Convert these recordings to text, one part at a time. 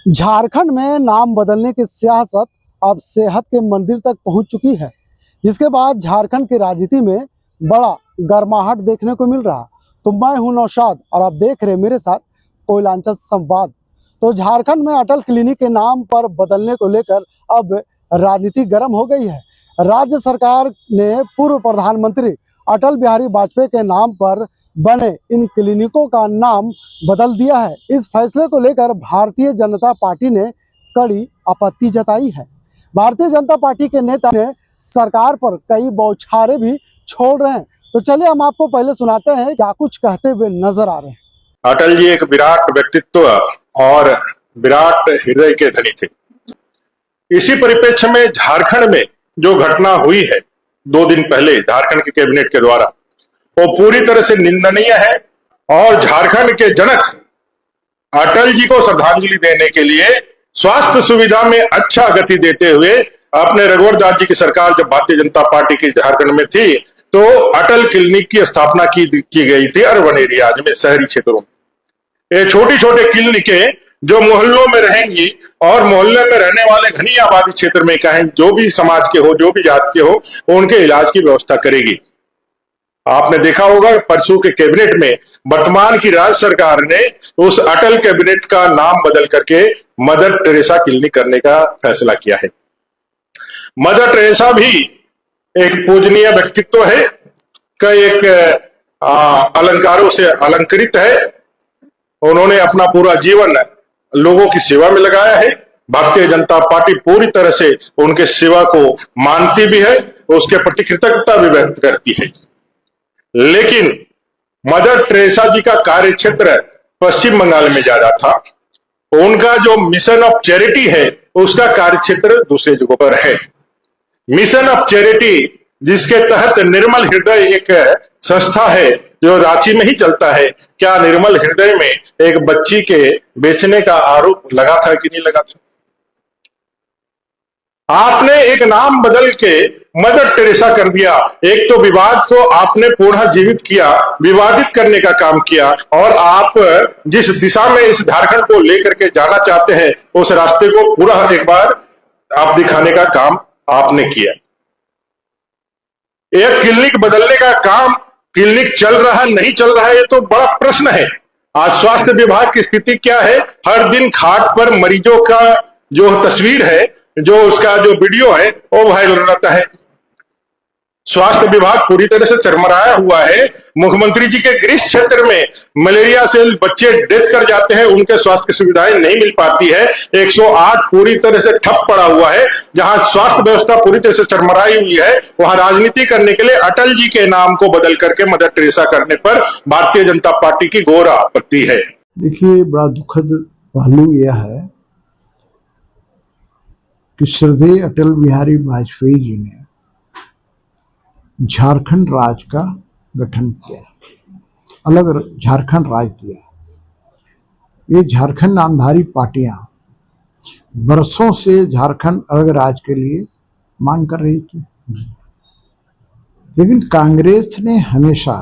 झारखंड में नाम बदलने की सियासत अब सेहत के मंदिर तक पहुंच चुकी है, जिसके बाद झारखंड की राजनीति में बड़ा गर्माहट देखने को मिल रहा। तो मैं हूं नौशाद और आप देख रहे मेरे साथ कोयलांचल संवाद। तो झारखंड में अटल क्लिनिक के नाम पर बदलने को लेकर अब राजनीति गर्म हो गई है। राज्य सरकार ने पूर्व प्रधानमंत्री अटल बिहारी वाजपेयी के नाम पर बने इन क्लिनिकों का नाम बदल दिया है। इस फैसले को लेकर भारतीय जनता पार्टी ने कड़ी आपत्ति जताई है। भारतीय जनता पार्टी के नेता ने सरकार पर कई बौछारें भी छोड़ रहे हैं। तो चलिए हम आपको पहले सुनाते हैं क्या कुछ कहते हुए नजर आ रहे हैं। अटल जी एक विराट व्यक्तित्व और विराट हृदय के धनी थे। इसी परिप्रेक्ष्य में झारखंड में जो घटना हुई है 2 दिन पहले झारखंड के कैबिनेट के द्वारा, वो पूरी तरह से निंदनीय है। और झारखंड के जनक अटल जी को श्रद्धांजलि देने के लिए स्वास्थ्य सुविधा में अच्छा गति देते हुए अपने रघुवर दास जी की सरकार जब भारतीय जनता पार्टी की झारखंड में थी तो अटल क्लिनिक की स्थापना की गई थी अर्बन एरियाज में, शहरी क्षेत्रों में। ये छोटी छोटे क्लिनिकें जो मोहल्लों में रहेंगी और मोहल्ले में रहने वाले घनी आबादी क्षेत्र में कहें जो भी समाज के हो, जो भी जात के हो, उनके इलाज की व्यवस्था करेगी। आपने देखा होगा परसों के कैबिनेट में वर्तमान की राज्य सरकार ने उस अटल कैबिनेट का नाम बदल करके मदर टेरेसा क्लिनिक करने का फैसला किया है। मदर टेरेसा भी एक पूजनीय व्यक्तित्व है, कई एक अलंकारों से अलंकृत है। उन्होंने अपना पूरा जीवन लोगों की सेवा में लगाया है। भारतीय जनता पार्टी पूरी तरह से उनके सेवा को मानती भी है, उसके प्रति कृतज्ञता भी व्यक्त करती है। लेकिन मदर टेरेसा जी का कार्य क्षेत्र पश्चिम बंगाल में ज्यादा था। उनका जो मिशन ऑफ चैरिटी है उसका कार्य क्षेत्र दूसरे जगहों पर है। मिशन ऑफ चैरिटी जिसके तहत निर्मल हृदय एक संस्था है जो रांची में ही चलता है। क्या निर्मल हृदय में एक बच्ची के बेचने का आरोप लगा था कि नहीं लगा था? आपने एक नाम बदल के मदर टेरेसा कर दिया। एक तो विवाद को आपने पुनः जीवित किया, विवादित करने का काम किया, और आप जिस दिशा में इस झारखंड को लेकर के जाना चाहते हैं उस रास्ते को पूरा एक बार आप दिखाने का काम आपने किया। एक क्लिनिक बदलने का काम, क्लिनिक चल रहा है नहीं चल रहा है, ये तो बड़ा प्रश्न है। आज स्वास्थ्य विभाग की स्थिति क्या है? हर दिन खाट पर मरीजों का जो तस्वीर है, जो उसका जो वीडियो है वो वायरल रहता है। स्वास्थ्य विभाग पूरी तरह से चरमराया हुआ है। मुख्यमंत्री जी के गृह क्षेत्र में मलेरिया से बच्चे डेथ कर जाते हैं, उनके स्वास्थ्य की सुविधाएं नहीं मिल पाती है। 108 पूरी तरह से ठप पड़ा हुआ है। जहां स्वास्थ्य व्यवस्था पूरी तरह से चरमराई हुई है, वहां राजनीति करने के लिए अटल जी के नाम को बदल करके मदर टेरेसा करने पर भारतीय जनता पार्टी की घोर आपत्ति है। देखिए, बड़ा दुखद पहलू यह है कि श्रद्धेय अटल बिहारी वाजपेयी जी ने झारखंड राज्य का गठन किया, अलग झारखंड राज्य दिया। ये झारखंड नामधारी पार्टियां बरसों से झारखंड अलग राज्य के लिए मांग कर रही थी, लेकिन कांग्रेस ने हमेशा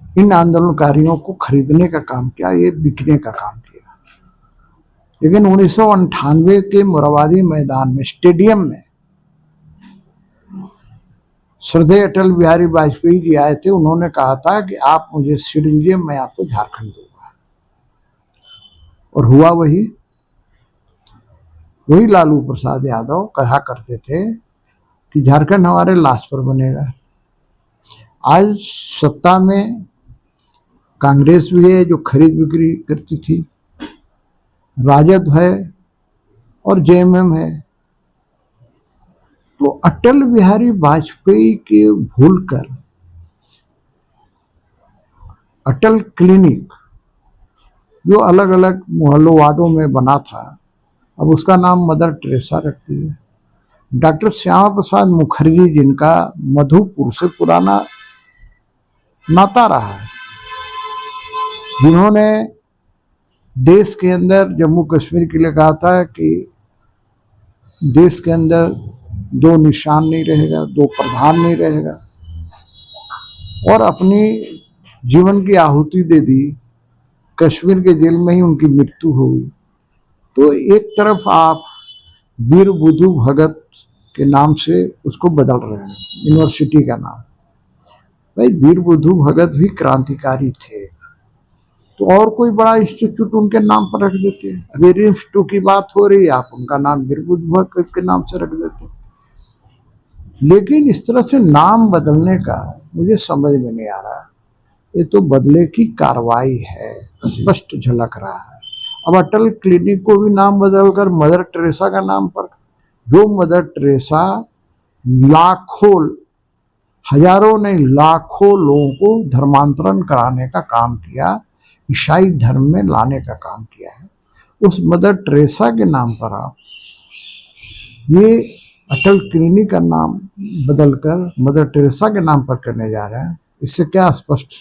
इन आंदोलनकारियों को खरीदने का काम किया, ये बिकने का काम किया। लेकिन 1998 के मोराबादी मैदान में, स्टेडियम में श्रद्धेय अटल बिहारी वाजपेयी जी आए थे। उन्होंने कहा था कि आप मुझे सीट दीजिए, मैं आपको झारखंड दूंगा। और हुआ वही लालू प्रसाद यादव कहा करते थे कि झारखंड हमारे लाश पर बनेगा। आज सत्ता में कांग्रेस भी है जो खरीद बिक्री करती थी, राजद है और जेएमएम है। तो अटल बिहारी वाजपेयी के भूलकर अटल क्लिनिक जो अलग अलग मोहल्लों वार्डों में बना था, अब उसका नाम मदर टेरेसा रख दिया। डॉक्टर श्यामा प्रसाद मुखर्जी जिनका मधुपुर से पुराना नाता रहा है, जिन्होंने देश के अंदर जम्मू कश्मीर के लिए कहा था कि देश के अंदर 2 निशान नहीं रहेगा, 2 प्रधान नहीं रहेगा, और अपनी जीवन की आहुति दे दी। कश्मीर के जेल में ही उनकी मृत्यु हो गई। तो एक तरफ आप वीर बुद्धू भगत के नाम से उसको बदल रहे हैं, यूनिवर्सिटी का नाम। भाई वीर बुद्धू भगत भी क्रांतिकारी थे, तो और कोई बड़ा इंस्टीट्यूट उनके नाम पर रख देते हैं। अभी रिम्स 2 की बात हो रही है, आप उनका नाम वीर बुद्धू भगत के नाम से रख देते हैं। लेकिन इस तरह से नाम बदलने का मुझे समझ में नहीं आ रहा। ये तो बदले की कार्रवाई है, स्पष्ट झलक रहा है। अब अटल क्लिनिक को भी नाम बदलकर मदर टेरेसा का नाम पर, जो मदर टेरेसा लाखों, हजारों नहीं लाखों लोगों को धर्मांतरण कराने का काम किया, ईसाई धर्म में लाने का काम किया है, उस मदर टेरेसा के नाम पर आप ये अटल क्लिनिक का नाम बदलकर मदर टेरेसा के नाम पर करने जा रहे हैं। इससे क्या स्पष्ट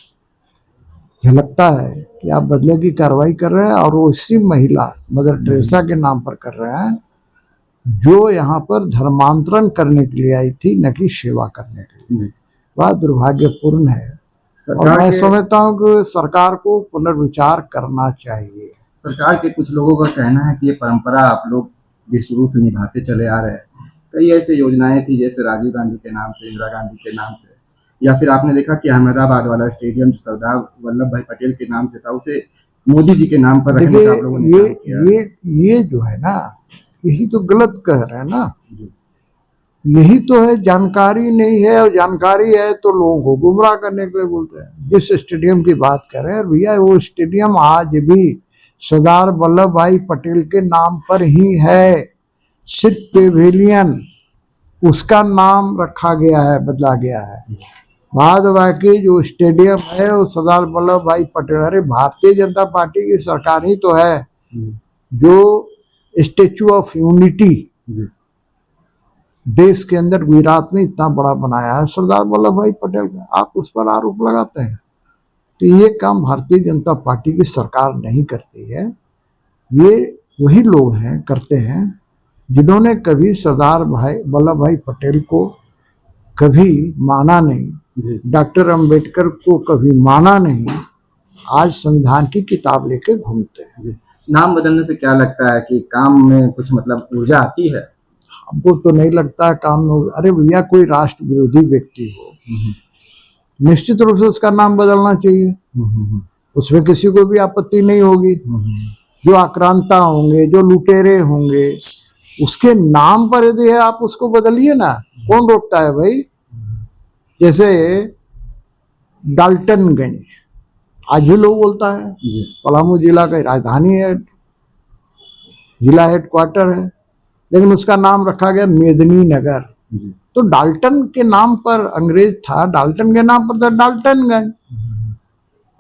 झलकता है कि आप बदले की कार्रवाई कर रहे हैं और वो इसी महिला मदर टेरेसा के नाम पर कर रहे हैं, जो यहाँ पर धर्मांतरण करने के लिए आई थी, न कि सेवा करने के लिए। बड़ा दुर्भाग्यपूर्ण है और मैं समझता हूँ कि सरकार को पुनर्विचार करना चाहिए। सरकार के कुछ लोगों का कहना है कि ये परंपरा आप लोग भी शुरू से निभाते चले आ रहे हैं। कई ऐसे योजनाएं थी जैसे राजीव गांधी के नाम से, इंदिरा गांधी के नाम से, या फिर आपने देखा कि अहमदाबाद वाला स्टेडियम जो सरदार वल्लभ भाई पटेल के नाम से था, उसे मोदी जी के नाम पर रखने का आप लोगों ने काम किया। ये जो है ना, यही तो गलत कह रहे हैं ना। यही तो है, जानकारी नहीं है, और जानकारी है तो लोगों को गुमराह करने के लिए बोलते हैं। जिस स्टेडियम की बात कर रहे हैं भैया, वो स्टेडियम आज भी सरदार वल्लभ भाई पटेल के नाम पर ही है। सिर्फ पेवेलियन उसका नाम रखा गया है, बदला गया है। बाद बाकी जो स्टेडियम है वो सरदार वल्लभ भाई पटेल, अरे भारतीय जनता पार्टी की सरकार ही तो है जो स्टेचू ऑफ यूनिटी देश के अंदर गुजरात में इतना बड़ा बनाया है सरदार वल्लभ भाई पटेल का। आप उस पर आरोप लगाते हैं, तो ये काम भारतीय जनता पार्टी की सरकार नहीं करती है। ये वही लोग हैं, करते हैं, जिन्होंने कभी सरदार वल्लभ भाई पटेल को कभी माना नहीं, डॉक्टर अंबेडकर को कभी माना नहीं, आज संविधान की किताब लेके घूमते हैं। नाम बदलने से क्या लगता है कि काम में कुछ मतलब ऊर्जा आती है? हमको तो नहीं लगता काम में। अरे भैया, कोई राष्ट्र विरोधी व्यक्ति हो, निश्चित रूप से उसका नाम बदलना चाहिए, उसमें किसी को भी आपत्ति नहीं होगी। जो आक्रांता होंगे, जो लुटेरे होंगे, उसके नाम पर यदि है आप उसको बदलिए ना, कौन रोकता है भाई। जैसे डाल्टनगंज आज भी लोग बोलता है, पलामू जिला का राजधानी है, जिला हेडक्वार्टर है, लेकिन उसका नाम रखा गया मेदिनी नगर। तो डाल्टन के नाम पर अंग्रेज था, डाल्टन के नाम पर था डाल्टनगंज।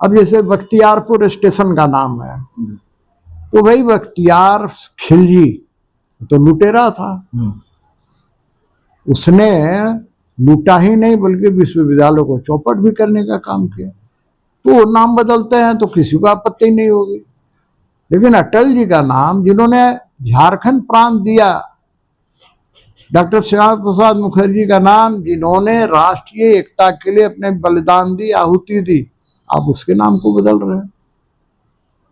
अब जैसे बख्तियारपुर स्टेशन का नाम है, तो भाई बख्तियार खिलजी तो लुटेरा था, उसने लूटा ही नहीं बल्कि विश्वविद्यालय को चौपट भी करने का काम किया। तो नाम बदलते हैं तो किसी को आपत्ति नहीं होगी। लेकिन अटल जी का नाम, जिन्होंने झारखंड प्रांत दिया, डॉक्टर श्यामा प्रसाद मुखर्जी का नाम, जिन्होंने राष्ट्रीय एकता के लिए अपने बलिदान दी, आहुति दी, आप उसके नाम को बदल रहे हैं।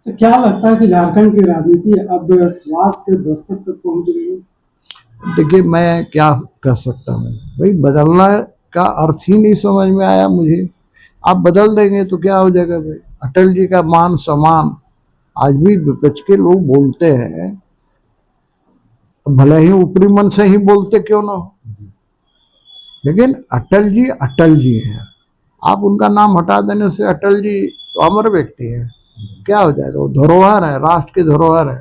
तो क्या लगता है कि झारखंड की राजनीति अब विश्वास के दस्तक तक पहुंच रही है? देखिए, मैं क्या कह सकता हूँ भाई, बदलना का अर्थ ही नहीं समझ में आया मुझे। आप बदल देंगे तो क्या हो जाएगा भाई। अटल जी का मान सम्मान आज भी विपक्ष के लोग बोलते हैं, भले ही ऊपरी मन से ही बोलते क्यों ना हो, लेकिन अटल जी हैं। आप उनका नाम हटा देने से, अटल जी तो अमर व्यक्ति है, क्या हो जाएगा। वो धरोहर है, राष्ट्र की धरोहर है,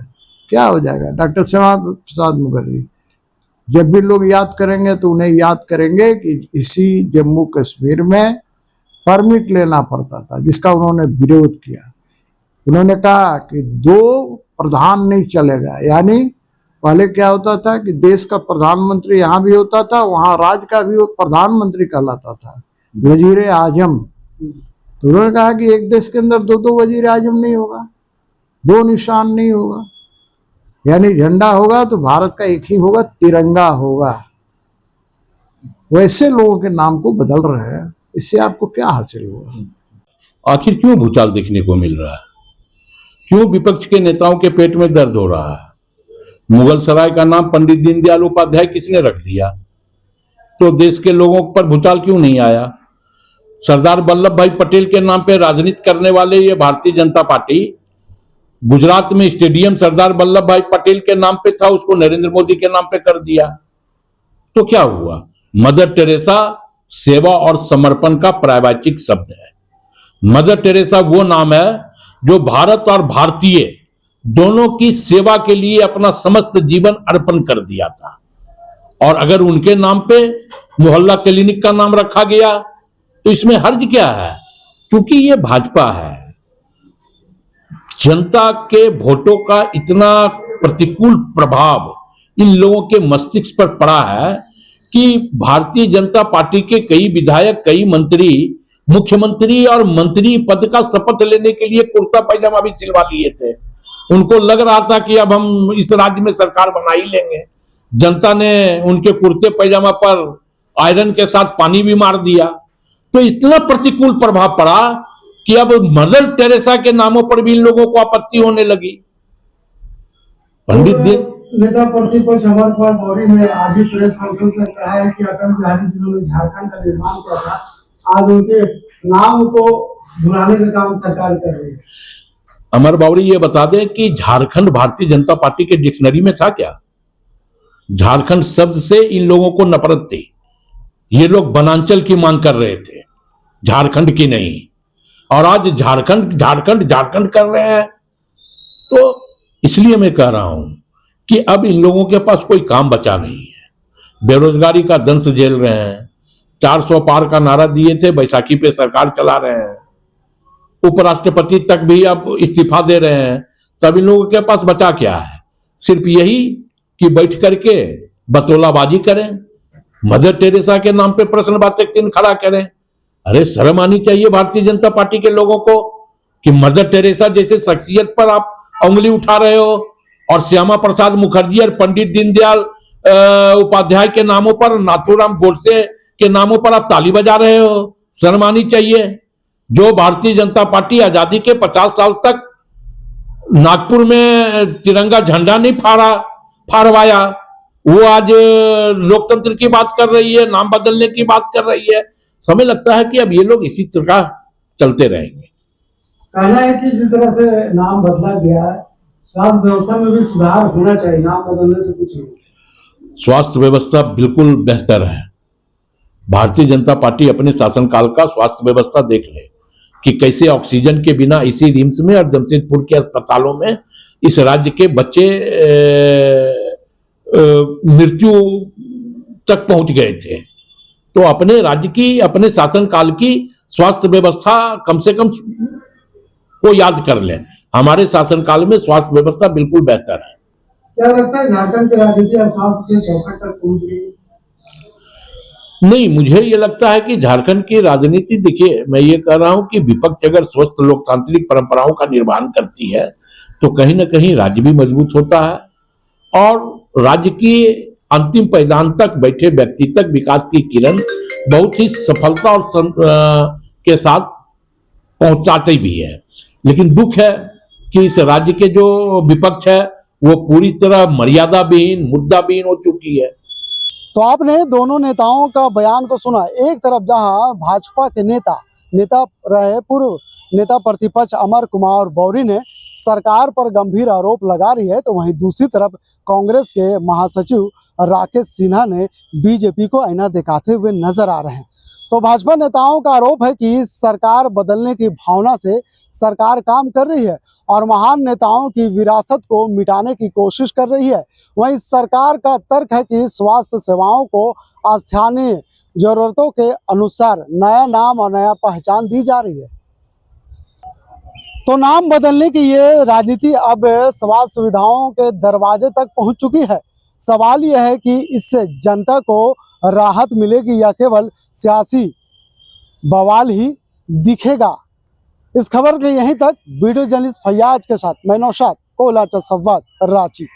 क्या हो जाएगा। डॉक्टर श्यामा प्रसाद मुखर्जी, जब भी लोग याद करेंगे तो उन्हें याद करेंगे कि इसी जम्मू कश्मीर में परमिट लेना पड़ता था, जिसका उन्होंने विरोध किया। उन्होंने कहा कि 2 प्रधान नहीं चलेगा, यानी पहले क्या होता था कि देश का प्रधानमंत्री यहाँ भी होता था, वहाँ राज्य का भी प्रधानमंत्री कहलाता था, वजीर आजम। तो उन्होंने कहा कि एक देश के अंदर 2 वजीर आजम नहीं होगा, 2 निशान नहीं होगा, यानी झंडा होगा तो भारत का एक ही होगा, तिरंगा होगा। वैसे लोगों के नाम को बदल रहे हैं, इससे आपको क्या हासिल होगा। आखिर क्यों भूचाल देखने को मिल रहा है? क्यों विपक्ष के नेताओं के पेट में दर्द हो रहा है? मुगल सराय का नाम पंडित दीनदयाल उपाध्याय किसने रख दिया? तो देश के लोगों पर भूचाल क्यों नहीं आया? सरदार वल्लभ भाई पटेल के नाम पे राजनीति करने वाले ये भारतीय जनता पार्टी, गुजरात में स्टेडियम सरदार वल्लभ भाई पटेल के नाम पे था, उसको नरेंद्र मोदी के नाम पे कर दिया। तो क्या हुआ? मदर टेरेसा सेवा और समर्पण का पर्यायवाची शब्द है। मदर टेरेसा वो नाम है जो भारत और भारतीय दोनों की सेवा के लिए अपना समस्त जीवन अर्पण कर दिया था। और अगर उनके नाम पे मोहल्ला क्लिनिक का नाम रखा गया तो इसमें हर्ज क्या है? क्योंकि ये भाजपा है। जनता के वोटों का इतना प्रतिकूल प्रभाव इन लोगों के मस्तिष्क पर पड़ा है कि भारतीय जनता पार्टी के कई विधायक, कई मंत्री, मुख्यमंत्री और मंत्री पद का शपथ लेने के लिए कुर्ता पैजामा भी सिलवा लिए थे। उनको लग रहा था कि अब हम इस राज्य में सरकार बना ही लेंगे। जनता ने उनके कुर्ते पैजामा पर आयरन के साथ पानी भी मार दिया। तो इतना प्रतिकूल प्रभाव पड़ा कि अब मदर टेरेसा के नामों पर भी इन लोगों को आपत्ति होने लगी। पंडित दिन नेता प्रतिपक्ष अमर कुमार गौरी ने आज ही प्रेस कॉन्फ्रेंस में कहा है कि अटल बिहारी जिन्होंने झारखंड का निर्माण किया था, आज उनके नाम को भुलाने का काम सरकार कर रही है। अमर बावरी ये बता दें कि झारखंड भारतीय जनता पार्टी के डिक्शनरी में था क्या? झारखंड शब्द से इन लोगों को नफरत थी। ये लोग वनांचल की मांग कर रहे थे, झारखंड की नहीं। और आज झारखंड झारखंड झारखंड कर रहे हैं। तो इसलिए मैं कह रहा हूं कि अब इन लोगों के पास कोई काम बचा नहीं है। बेरोजगारी का दंश झेल रहे हैं। 400 पार का नारा दिए थे, बैसाखी पे सरकार चला रहे हैं। उपराष्ट्रपति तक भी अब इस्तीफा दे रहे हैं। तब इन लोगों के पास बचा क्या है? सिर्फ यही कि बैठ करके बतौलाबाजी करें, मदर टेरेसा के नाम पे प्रश्नवाचक चिन्ह खड़ा करें। अरे शर्म आनी चाहिए भारतीय जनता पार्टी के लोगों को कि मदर टेरेसा जैसे शख्सियत पर आप उंगली उठा रहे हो और श्यामा प्रसाद मुखर्जी और पंडित दीनदयाल उपाध्याय के नामों पर, नाथूराम गोडसे के नामों पर आप ताली बजा रहे हो। शर्म आनी चाहिए। जो भारतीय जनता पार्टी आजादी के 50 साल तक नागपुर में तिरंगा झंडा नहीं फहराया, वो आज लोकतंत्र की बात कर रही है, नाम बदलने की बात कर रही है। हमें लगता है कि अब ये लोग इसी तरह चलते रहेंगे। कहना है कि जिस तरह से नाम बदला गया है, स्वास्थ्य व्यवस्था में भी सुधार होना चाहिए, नाम बदलने से कुछ नहीं। स्वास्थ्य व्यवस्था बिल्कुल बेहतर है। भारतीय जनता पार्टी अपने शासनकाल का स्वास्थ्य व्यवस्था देख ले कि कैसे ऑक्सीजन के बिना इसी रिम्स में और जमशेदपुर के अस्पतालों में इस राज्य के बच्चे मृत्यु तक पहुंच गए थे। तो अपने राज्य की, अपने शासनकाल की स्वास्थ्य व्यवस्था कम से कम को याद कर लें। हमारे शासनकाल में स्वास्थ्य व्यवस्था बिल्कुल बेहतर है। क्या लगता है झारखंड की राजनीति अब स्वास्थ्य के चौखट तक पहुंच गई? नहीं, मुझे ये लगता है कि झारखंड की राजनीति, देखिए मैं ये कह रहा हूं कि विपक्ष अगर स्वस्थ लोकतांत्रिक परंपराओं का निर्वहन करती है तो कहीं ना कहीं राज्य भी मजबूत होता है और राज्य की अंतिम पायदान तक बैठे व्यक्ति तक विकास की किरण बहुत ही सफलता और के साथ पहुंचाते भी है। लेकिन दुख है कि इस राज्य के जो विपक्ष है वो पूरी तरह मर्यादा विहीन, मुद्दा विहीन हो चुकी है। तो आपने दोनों नेताओं का बयान को सुना। एक तरफ जहां भाजपा के नेता रहे पूर्व नेता प्रतिपक्ष अमर कुमार गौरी ने सरकार पर गंभीर आरोप लगा रही है, तो वहीं दूसरी तरफ कांग्रेस के महासचिव राकेश सिन्हा ने बीजेपी को आईना दिखाते हुए नजर आ रहे हैं। तो भाजपा नेताओं का आरोप है कि सरकार बदलने की भावना से सरकार काम कर रही है और महान नेताओं की विरासत को मिटाने की कोशिश कर रही है। वहीं सरकार का तर्क है कि स्वास्थ्य सेवाओं को स्थानीय जरूरतों के अनुसार नया नाम और नया पहचान दी जा रही है। तो नाम बदलने की ये राजनीति अब स्वास्थ्य सुविधाओं के दरवाजे तक पहुंच चुकी है। सवाल यह है कि इससे जनता को राहत मिलेगी या केवल सियासी बवाल ही दिखेगा। इस खबर के यहीं तक। वीडियो जर्नलिस्ट फैयाज के साथ मैं नौशाद, कोयला संवाद, रांची।